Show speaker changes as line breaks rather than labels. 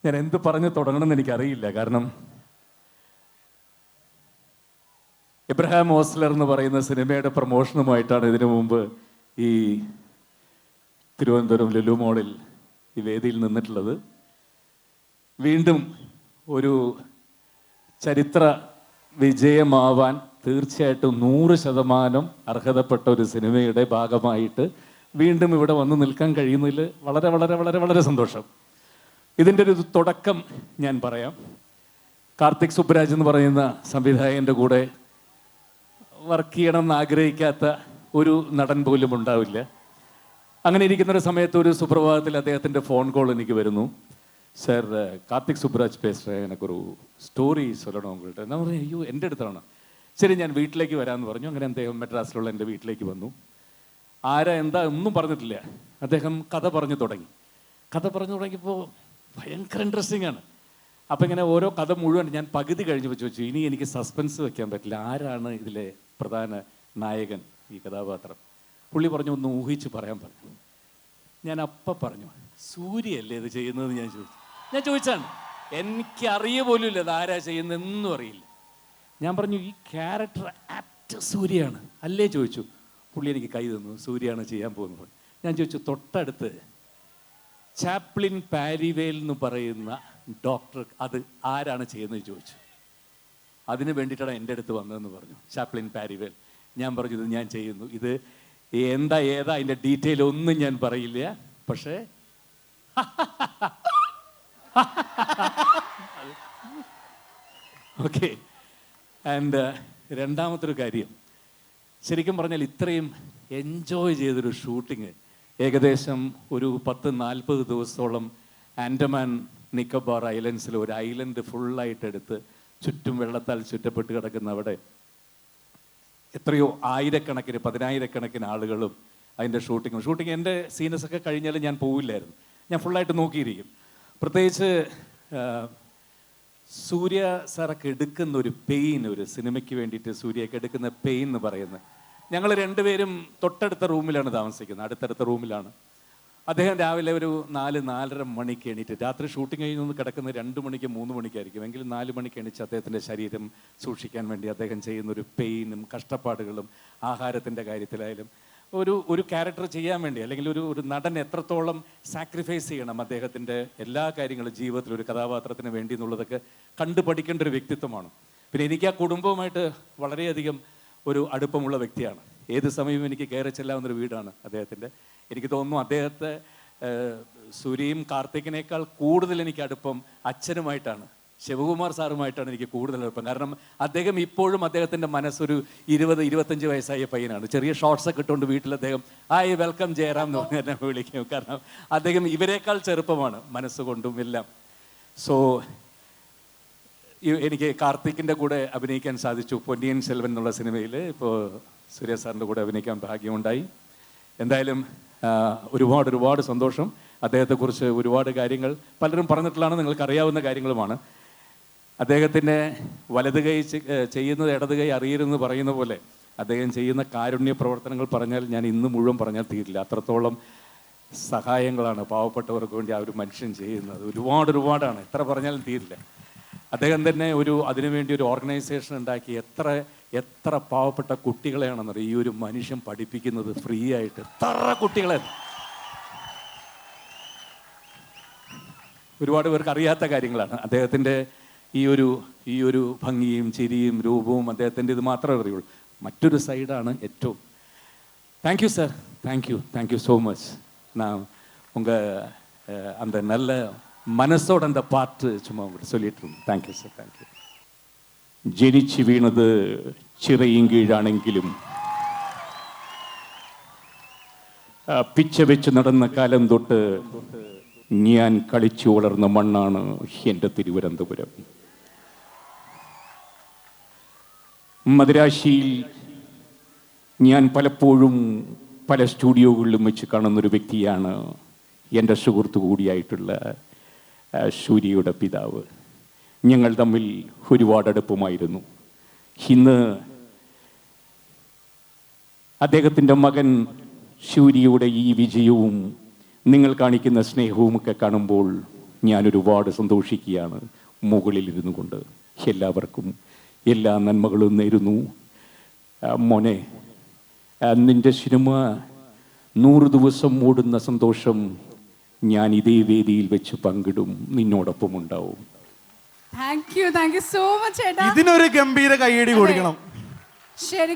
ഞാൻ എന്ത് പറഞ്ഞ് തുടങ്ങണമെന്ന് എനിക്കറിയില്ല. കാരണം എബ്രഹാം ഓസ്ലർ എന്ന് പറയുന്ന സിനിമയുടെ പ്രൊമോഷനുമായിട്ടാണ് ഇതിനു മുമ്പ് ഈ തിരുവനന്തപുരം ലുലു മോളിൽ ഈ വേദിയിൽ നിന്നിട്ടുള്ളത്. വീണ്ടും ഒരു ചരിത്ര വിജയമാവാൻ തീർച്ചയായിട്ടും 100% അർഹതപ്പെട്ട ഒരു സിനിമയുടെ ഭാഗമായിട്ട് വീണ്ടും ഇവിടെ വന്ന് നിൽക്കാൻ കഴിയുന്നതിൽ വളരെ വളരെ വളരെ വളരെ സന്തോഷം. ഇതിൻ്റെ ഒരു തുടക്കം ഞാൻ പറയാം. കാർത്തിക് സുബ്രാജ് എന്ന് പറയുന്ന സംവിധായകൻ്റെ കൂടെ വർക്ക് ചെയ്യണമെന്ന് ആഗ്രഹിക്കാത്ത ഒരു നടൻ പോലും ഉണ്ടാവില്ല. അങ്ങനെ ഇരിക്കുന്നൊരു സമയത്ത് ഒരു സുപ്രഭാതത്തിൽ അദ്ദേഹത്തിൻ്റെ ഫോൺ കോൾ എനിക്ക് വരുന്നു. സാർ, കാർത്തിക് സുബ്രാജ് പേசுகிறேன், എനിക്കൊരു സ്റ്റോറി சொல்லணும் ഉங்கள்கிட்ட. ഞാൻ പറഞ്ഞു, അയ്യോ എൻ്റെ അടുത്താണ്. ശരി, ഞാൻ വീട്ടിലേക്ക് വരാമെന്ന് പറഞ്ഞു. അങ്ങനെ അദ്ദേഹം മദ്രാസിലുള്ള എൻ്റെ വീട്ടിലേക്ക് വന്നു. ആരാ എന്താ ഒന്നും പറഞ്ഞിട്ടില്ല. അദ്ദേഹം കഥ പറഞ്ഞു തുടങ്ങിയപ്പോൾ ഭയങ്കര ഇൻട്രസ്റ്റിംഗ് ആണ്. അപ്പം ഇങ്ങനെ ഓരോ കഥ മുഴുവൻ ഞാൻ പകുതി കഴിഞ്ഞ് വെച്ചു, ഇനി എനിക്ക് സസ്പെൻസ് വെക്കാൻ പറ്റില്ല, ആരാണ് ഇതിലെ പ്രധാന നായകൻ, ഈ കഥാപാത്രം. പുള്ളി പറഞ്ഞു, ഒന്ന് ഊഹിച്ച് പറയാൻ പറഞ്ഞു. ഞാൻ അപ്പം പറഞ്ഞു, സൂര്യയല്ലേ ഇത് ചെയ്യുന്നതെന്ന് ഞാൻ ചോദിച്ചാണ്. എനിക്കറിയ പോലും ഇല്ല അത് ആരാ ചെയ്യുന്നതെന്നും അറിയില്ല. ഞാൻ പറഞ്ഞു, ഈ ക്യാരക്ടർ ആപ്റ്റ് സൂര്യയാണ് അല്ലേ ചോദിച്ചു. പുള്ളി എനിക്ക് കൈ തന്നു, സൂര്യയാണ് ചെയ്യാൻ പോകുന്നത്. ഞാൻ ചോദിച്ചു, തൊട്ടടുത്ത് ചാപ്ലിൻ പാരിവേൽ എന്ന് പറയുന്ന ഡോക്ടർ അത് ആരാണ് ചെയ്യുന്നത് ചോദിച്ചു. അതിന് വേണ്ടിയിട്ടാണ് എൻ്റെ അടുത്ത് വന്നതെന്ന് പറഞ്ഞു, ചാപ്ലിൻ പാരിവേൽ. ഞാൻ പറഞ്ഞു, ഇത് ഞാൻ ചെയ്യുന്നു, ഇത് ഏതാ അതിൻ്റെ ഡീറ്റെയിൽ ഒന്നും ഞാൻ പറയില്ല, പക്ഷേ ഓക്കെ. ആൻഡ് രണ്ടാമത്തൊരു കാര്യം, ശരിക്കും പറഞ്ഞാൽ ഇത്രയും എൻജോയ് ചെയ്തൊരു ഷൂട്ടിങ് ഏകദേശം ഒരു 10-40 ദിവസത്തോളം ആൻഡമാൻ നിക്കോബാർ ഐലൻഡ്സിൽ ഒരു ഐലൻഡ് ഫുള്ളായിട്ട് എടുത്ത് ചുറ്റും വെള്ളത്താൽ ചുറ്റപ്പെട്ട് കിടക്കുന്ന അവിടെ എത്രയോ ആയിരക്കണക്കിന് 10,000-കണക്കിന് ആളുകളും അതിൻ്റെ ഷൂട്ടിങ് എൻ്റെ സീനസൊക്കെ കഴിഞ്ഞാലും ഞാൻ പോവില്ലായിരുന്നു, ഞാൻ ഫുള്ളായിട്ട് നോക്കിയിരിക്കും. പ്രത്യേകിച്ച് സൂര്യ സാറൊക്കെ എടുക്കുന്ന ഒരു പെയിൻ, ഒരു സിനിമയ്ക്ക് വേണ്ടിയിട്ട് സൂര്യയൊക്കെ എടുക്കുന്ന പെയിൻ എന്ന് പറയുന്നത്, ഞങ്ങൾ രണ്ടുപേരും തൊട്ടടുത്ത റൂമിലാണ് താമസിക്കുന്നത്, അടുത്തടുത്ത റൂമിലാണ്. അദ്ദേഹം രാവിലെ ഒരു 4-4:30 മണിക്ക് എണീറ്റ്, രാത്രി ഷൂട്ടിംഗ് കഴിഞ്ഞ് കിടക്കുന്നത് 2 മണിക്ക് 3 മണിക്കായിരിക്കും, എങ്കിലും 4 മണിക്ക് എണീച്ച് അദ്ദേഹത്തിൻ്റെ ശരീരം സൂക്ഷിക്കാൻ വേണ്ടി അദ്ദേഹം ചെയ്യുന്നൊരു പെയിനും കഷ്ടപ്പാടുകളും ആഹാരത്തിൻ്റെ കാര്യത്തിലായാലും ഒരു ക്യാരക്ടർ ചെയ്യാൻ വേണ്ടി, അല്ലെങ്കിൽ ഒരു നടൻ എത്രത്തോളം സാക്രിഫൈസ് ചെയ്യണം അദ്ദേഹത്തിൻ്റെ എല്ലാ കാര്യങ്ങളും ജീവിതത്തിൽ ഒരു കഥാപാത്രത്തിന് വേണ്ടി എന്നുള്ളതൊക്കെ കണ്ടു പഠിക്കേണ്ട ഒരു വ്യക്തിത്വമാണ്. പിന്നെ എനിക്ക് ആ കുടുംബവുമായിട്ട് വളരെയധികം ഒരു അടുപ്പമുള്ള വ്യക്തിയാണ്. ഏത് സമയവും എനിക്ക് കയറി ചെല്ലാവുന്നൊരു വീടാണ് അദ്ദേഹത്തിൻ്റെ. എനിക്ക് തോന്നുന്നു അദ്ദേഹത്തെ സൂര്യയും കാർത്തികിനേക്കാൾ കൂടുതൽ എനിക്ക് അടുപ്പം അച്ഛനുമായിട്ടാണ്, ശിവകുമാർ സാറുമായിട്ടാണ് എനിക്ക് കൂടുതൽ അടുപ്പം. കാരണം അദ്ദേഹം ഇപ്പോഴും അദ്ദേഹത്തിൻ്റെ മനസ്സൊരു 20-25 വയസ്സായ പയ്യനാണ്. ചെറിയ ഷോർട്സൊക്കെ ഇട്ടുകൊണ്ട് വീട്ടിൽ അദ്ദേഹം ഹായ് വെൽക്കം ജയറാം എന്ന് പറഞ്ഞ് എന്നെ വിളിക്കും. കാരണം അദ്ദേഹം ഇവരെക്കാൾ ചെറുപ്പമാണ് മനസ്സുകൊണ്ടും എല്ലാം. സോ എനിക്ക് കാർത്തിക്കിൻ്റെ കൂടെ അഭിനയിക്കാൻ സാധിച്ചു പൊന്നിയിൻ സെൽവൻ എന്നുള്ള സിനിമയിൽ. ഇപ്പോൾ സൂര്യ സാറിൻ്റെ കൂടെ അഭിനയിക്കാൻ ഭാഗ്യമുണ്ടായി. എന്തായാലും ഒരുപാട് സന്തോഷം. അദ്ദേഹത്തെക്കുറിച്ച് ഒരുപാട് കാര്യങ്ങൾ പലരും പറഞ്ഞിട്ടുള്ളതാണ്, നിങ്ങൾക്കറിയാവുന്ന കാര്യങ്ങളുമാണ്. അദ്ദേഹത്തിൻ്റെ വലത് കൈ ചെയ്യുന്നത് ഇടത് കൈ അറിയരുതെന്ന് പറയുന്ന പോലെ അദ്ദേഹം ചെയ്യുന്ന കാരുണ്യ പ്രവർത്തനങ്ങൾ പറഞ്ഞാൽ ഞാൻ ഇന്ന് മുഴുവൻ പറഞ്ഞാൽ തീരില്ല. അത്രത്തോളം സഹായങ്ങളാണ് പാവപ്പെട്ടവർക്ക് വേണ്ടി ആ ഒരു മനുഷ്യൻ ചെയ്യുന്നത്. ഒരുപാടാണ്, എത്ര പറഞ്ഞാലും തീരില്ല. അദ്ദേഹം തന്നെ അതിനുവേണ്ടി ഒരു ഓർഗനൈസേഷൻ ഉണ്ടാക്കി എത്ര പാവപ്പെട്ട കുട്ടികളെയാണെന്നറിയാം ഈ ഒരു മനുഷ്യൻ പഠിപ്പിക്കുന്നത് ഫ്രീ ആയിട്ട്. എത്ര കുട്ടികളെ, ഒരുപാട് പേർക്ക് അറിയാത്ത കാര്യങ്ങളാണ്. അദ്ദേഹത്തിൻ്റെ ഈ ഒരു ഭംഗിയും ചിരിയും രൂപവും അദ്ദേഹത്തിൻ്റെ ഇത് മാത്രമേ അറിയുള്ളൂ. മറ്റൊരു സൈഡാണ് ഏറ്റവും. Thank you sir, thank you so much. நான் அந்த நல்ல മനസ്സോടെ அந்த പാട്ട് ചുമ്മാ ചൊല്ലിയിട്ടുണ്ട്. Thank you sir, thank you. ജനിച്ചു വീണത് ചിറയും കീഴാണെങ്കിലും പിച്ച വെച്ച് നടന്ന കാലം തൊട്ട് ഞാൻ കളിച്ചു വളർന്ന മണ്ണാണ് എൻ്റെ തിരുവനന്തപുരം. മദിരാശിയിൽ ഞാൻ പലപ്പോഴും പല സ്റ്റുഡിയോകളിലും വെച്ച് കാണുന്നൊരു വ്യക്തിയാണ് എൻ്റെ സുഹൃത്തു കൂടിയായിട്ടുള്ള സൂര്യയുടെ പിതാവ്. ഞങ്ങൾ തമ്മിൽ ഒരുപാട് അടുപ്പമായിരുന്നു. ഇന്ന് അദ്ദേഹത്തിൻ്റെ മകൻ സൂര്യയുടെ ഈ വിജയവും നിങ്ങൾ കാണിക്കുന്ന സ്നേഹവും ഒക്കെ കാണുമ്പോൾ ഞാൻ ഒരുപാട് സന്തോഷിക്കുകയാണ് മുകളിലിരുന്നു കൊണ്ട്. എല്ലാവർക്കും എല്ലാ നന്മകളും നേരുന്നു. മോനെ, നിൻ്റെ സിനിമ 100 ദിവസം ഓടുന്ന സന്തോഷം ഞാൻ ഇതേ വേദിയിൽ വെച്ച് പങ്കിടും, നിന്നോടൊപ്പം ഉണ്ടാവും.
താങ്ക് യു സോ മച്ച് ചേട്ടാ.
ഇതിനൊരു ഗംഭീര കയ്യടി കൊടുക്കണം.
ശരി.